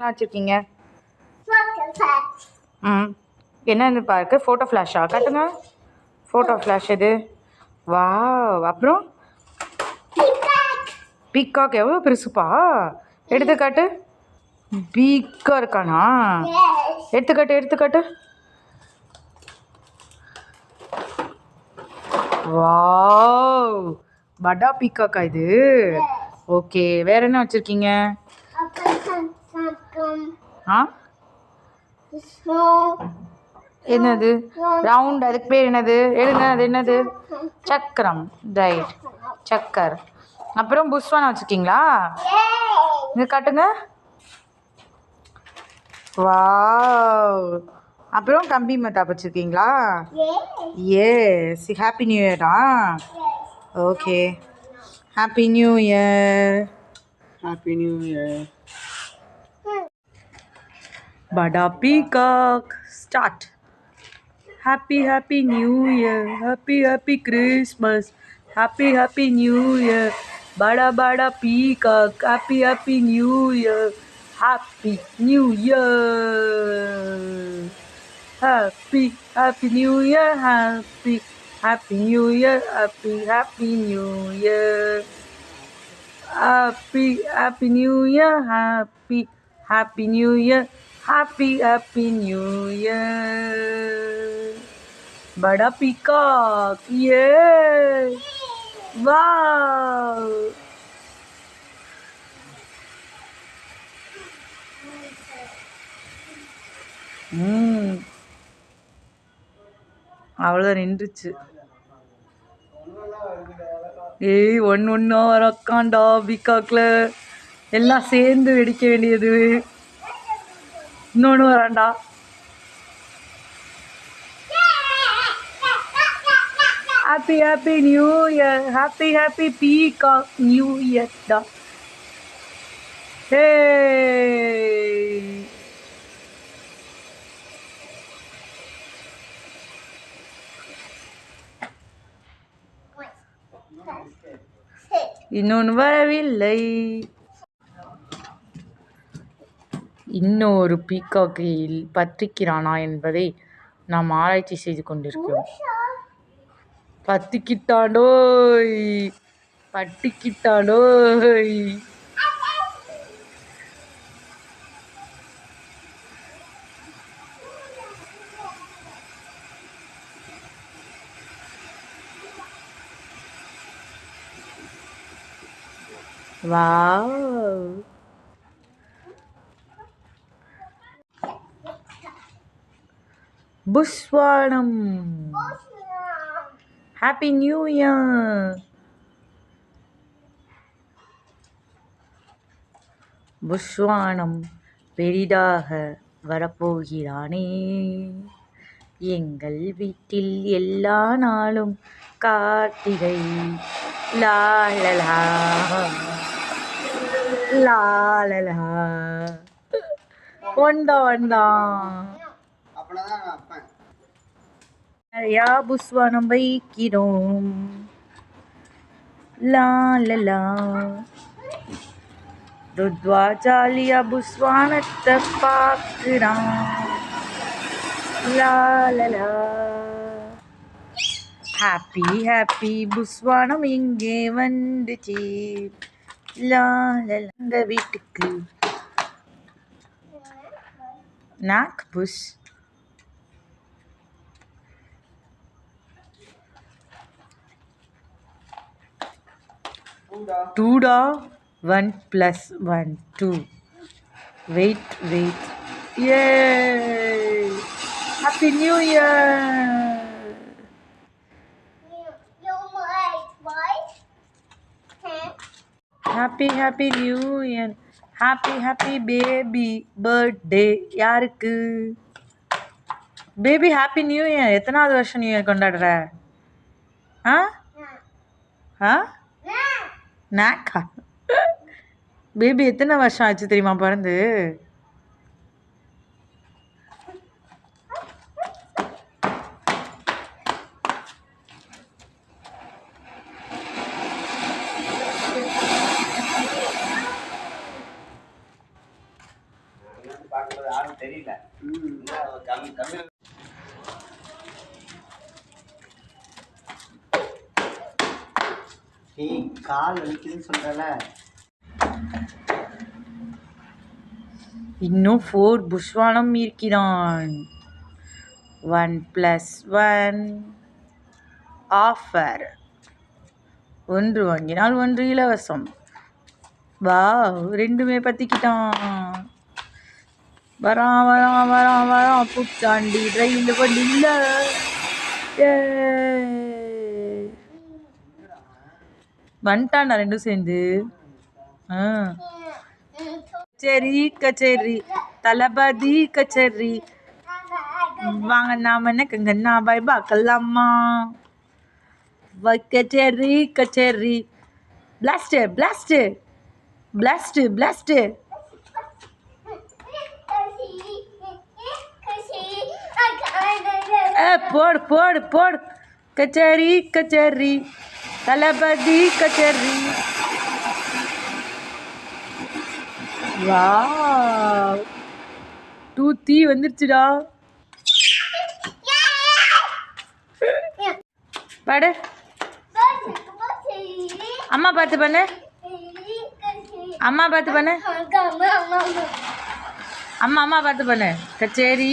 வச்சுருக்கீங்க? ம் என்னன்னு பார்க்க ஃபோட்டோ ஃப்ளாஷா காட்டுங்க. ஃபோட்டோ ஃப்ளாஷ் இது. வா அப்புறம் பீகாக் எவ்வளோ பெருசுப்பா. எடுத்துக்காட்டு. பீக்காக இருக்கானா? எடுத்துக்காட்டு. வாவ் படா பீக்காக்கா இது. ஓகே வேற என்ன வச்சுருக்கீங்க? ஆ என்னது ரவுண்ட்? அதுக்கு பேர் என்னது? எழுங்க. அது என்னது? சக்கரம். ரைட் சக்கர். அப்புறம் புஷ்வானம் வச்சுருக்கீங்களா? இங்கே காட்டுங்க. வாவ். அப்புறம் கம்பி மத்தாப் வச்சுருக்கீங்களா? எஸ். ஹாப்பி நியூ இயரா? Okay happy new year. Happy New Year. Bada peacock. Start. Happy New Year. Happy Christmas. Happy New Year. Bada peacock. Happy New Year. Happy New Year. Happy New Year. Happy New Year. Happy New Year. Happy New Year. Happy New Year. Happy New Year. Bada peacock. Yeah. Wow. அவ்வளோதான் நின்றுச்சு. ஏய் ஒன்றா வரக்காண்டா பீகாக்ல எல்லாம் சேர்ந்து வெடிக்க வேண்டியது. இன்னொன்று வராண்டா. Happy New Year. Happy Peacock New Year da. Hey. இன்னொன்று வரவில்லை. இன்னொரு பீகாக்கில் பத்திக்கிறானா என்பதை நாம் ஆராய்ச்சி செய்து கொண்டிருக்கிறோம். பத்திக்கிட்டாண்டோய். வாவ். புஷ்வானம். Happy new year. புஷ்வானம் பெரிதாக வரப்போகிறானே. எங்கள் வீட்டில் எல்லா நாளும் கார்த்திகை. லாலலா லாலலா. வந்தா நிறையா புஷ்வானம் வைக்கிறோம். லாலலா. ருத்வா ஜாலியா புஷ்வானத்தை பார்க்குறான். லாலலா. ஹாப்பி புஷ்வானம் இங்கே வந்துச்சு. லாலலா. எங்க வீட்டுக்கு knock push. Doda. 1 + 1 2. Wait. Yay. Happy New Year. Happy New Year. Happy baby birthday. யாருக்கு? Baby happy new year. எத்தனாவது வருஷம் நியூ இயர் கொண்டாடுற? நாக்கா பேபி எத்தனை வருஷம் ஆச்சு தெரியுமா பிறந்து? கால் வலிக்குதுன்னு சொல்றல. இன்னும் 4 புஷ்வானம் இருக்கிறான். 1+1 ஆஃபர். 1 வாங்கினால் 1 இலவசம். வா, ரெண்டுமே பத்திக்கிட்டான். வரான் புத்தாண்டி ரயில் வண்டியில். வந்துட்டான்டா ரெண்டும் சேர்ந்து. கச்சேரி தளபதி கச்சேரி. வாங்க நாம என்ன பாய் பார்க்கலாமா. கச்சேரி பிளாஸ்ட். போடு கச்சேரி தளபதி கச்சேரி. வாவ், 2 தீ வந்துருச்சுடா. பாடு, அம்மா பார்த்து பண்ணு. அம்மா பார்த்து பண்ணு. கச்சேரி.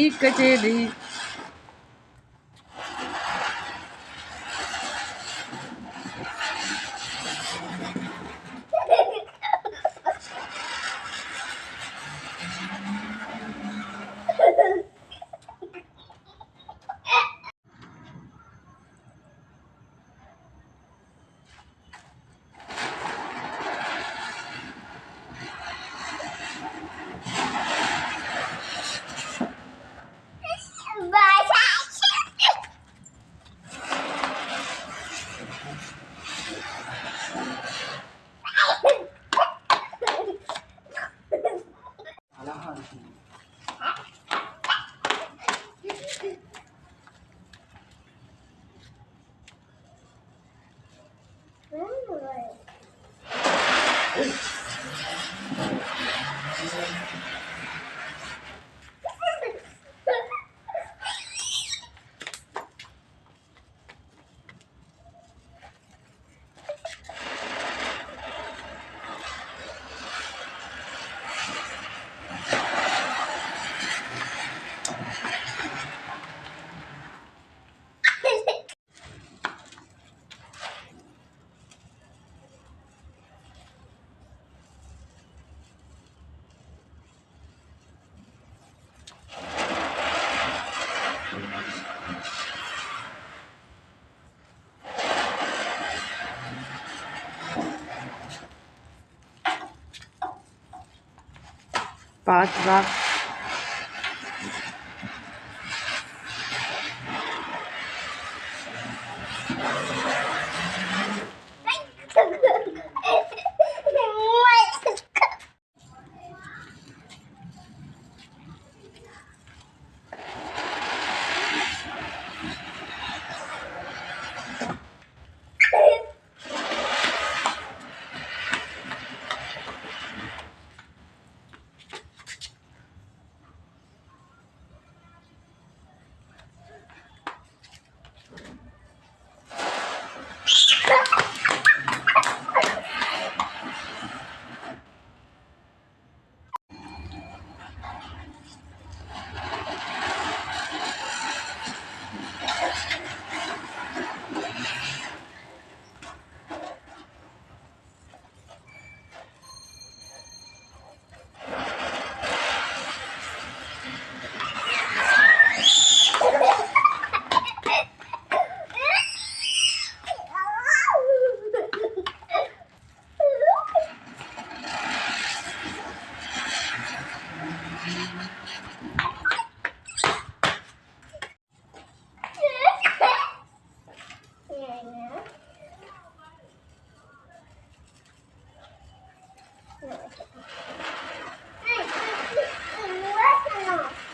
பார்த்து வா.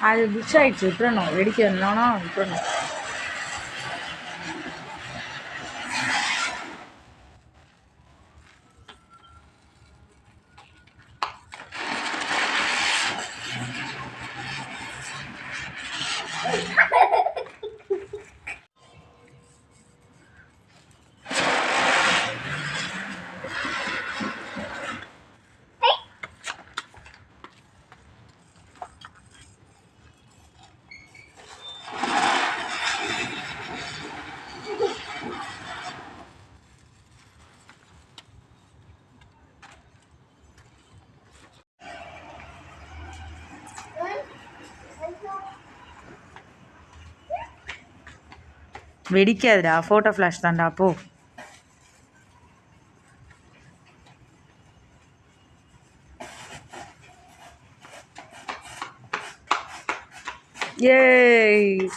அது புஷ் ஆயிடுச்சு, விட்டுறணும். வெடிக்க இல்லைனா விட்டுறணும். வெடிக்காதுடா, ஃபோட்டோ ஃப்ளாஷ் தான்டா. போ. ஏய்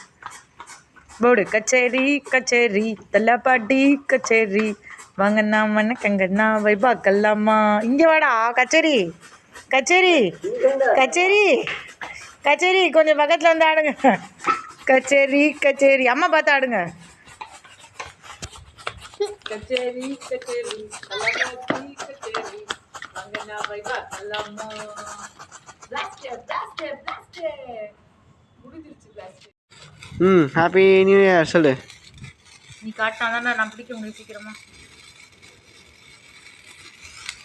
போடு. கச்சேரி கச்சேரி தல்லாப்பாட்டி கச்சேரி வாங்கண்ணா மண்ணக்கங்கண்ணா வைபா கல்லாமா. இங்கே வாடா. கச்சேரி கச்சேரி கச்சேரி கச்சேரி கொஞ்சம் பக்கத்தில் வந்து ஆடுங்க. கச்சேரி கச்சேரி அம்மா பார்த்து ஆடுங்க. கச்சேரி கச்சேரி தல்லாப்பாட்டி கச்சேரி வாங்கண்ணா வைபா கல்லாமா. பிளாஸ்டர் பிளாஸ்டர் பிளாஸ்டர் முடிஞ்சிருச்சு. பிளாஸ்டர். ஹாப்பி நியூ இயர் சொல்லு. நீ காட்டினா தானே நான் பிடிக்க முடியும் சீக்கிரமா.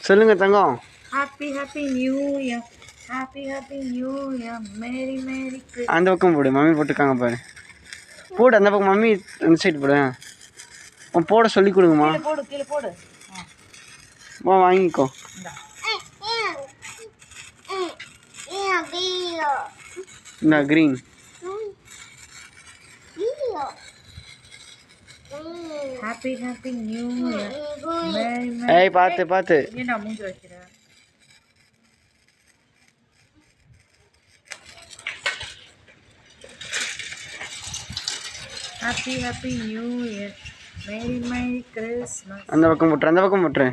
சொல்லுங்க தங்கம். Happy happy new year, happy happy new year, merry merry. அந்த பக்கம் போடு, மம்மி போட்டுருக்காங்க பாரு. போடு அந்த பக்கம், மம்மி அந்த சைடு போடு. போட சொல்லி கொடுங்கம்மா. போடு கீழே போடு. வா வாங்கிக்கோ. இந்த green. Happy happy new year, merry merry. ஏய் பார்த்து பார்த்து. ஏன்டா மூஞ்சி வைக்கிற? Happy happy new year, merry merry Christmas. அந்த பக்கம் போட்டுரு, அந்த பக்கம் போட்டுரு.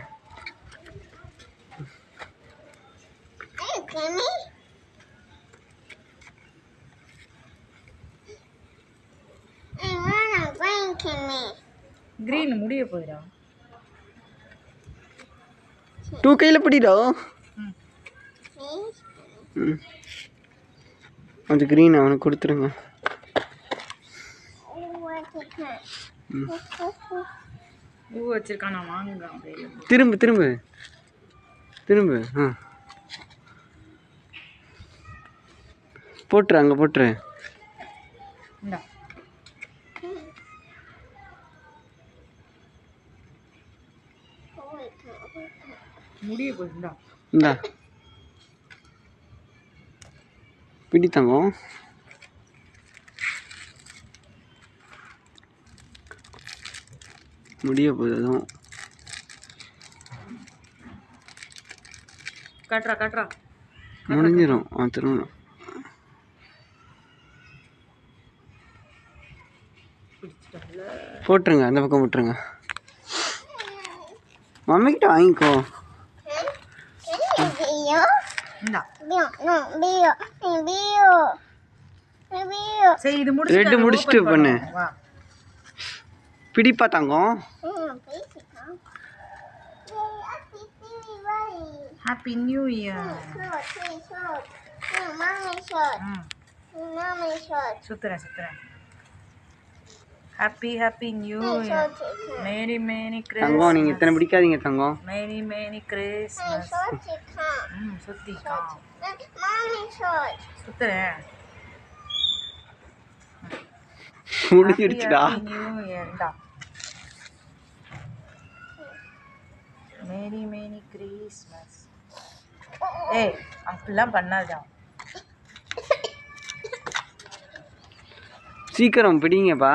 கிரீன் முடிய போயிடா. டூ கையில் பிடிடா. அந்த கிரீன் அவனுக்கு கொடுத்துருங்க. பூ வச்சிருக்கான், நான் வாங்குறேன். திரும்ப திரும்ப திரும்ப. போட்டுரு, அங்கே போட்டுரு. இந்தா முடிய போகுதுடா. இந்தா பிடி தங்கம். முடிய போகுது அதுவும். காட்டுறா காட்டுறா. முடிஞ்சிடும். திரும்ப போட்டுருங்க, அந்த பக்கம் போட்டுருங்க. மம்மிக்கிட்ட வாங்கிக்கோ. சரி இது ரெண்டு முடிச்சுட்டு பண்ணு. பிடிப்பா தங்கம். Happy new year. சுத்துறேன் சுத்துறேன். Happy happy new year, merry merry Christmas. தங்கம் நீங்கள் இத்தனை பிடிக்காதீங்க தங்கம். Merry merry Christmas. சுத்திக்கா சுத்துறேன். முடிஞ்சிடுச்சுடா. நியூ இயர்டா. Merry merry Christmas. ஏய் அப்படிலாம் பண்ணாதா. சீக்கிரம் பிடிங்கப்பா.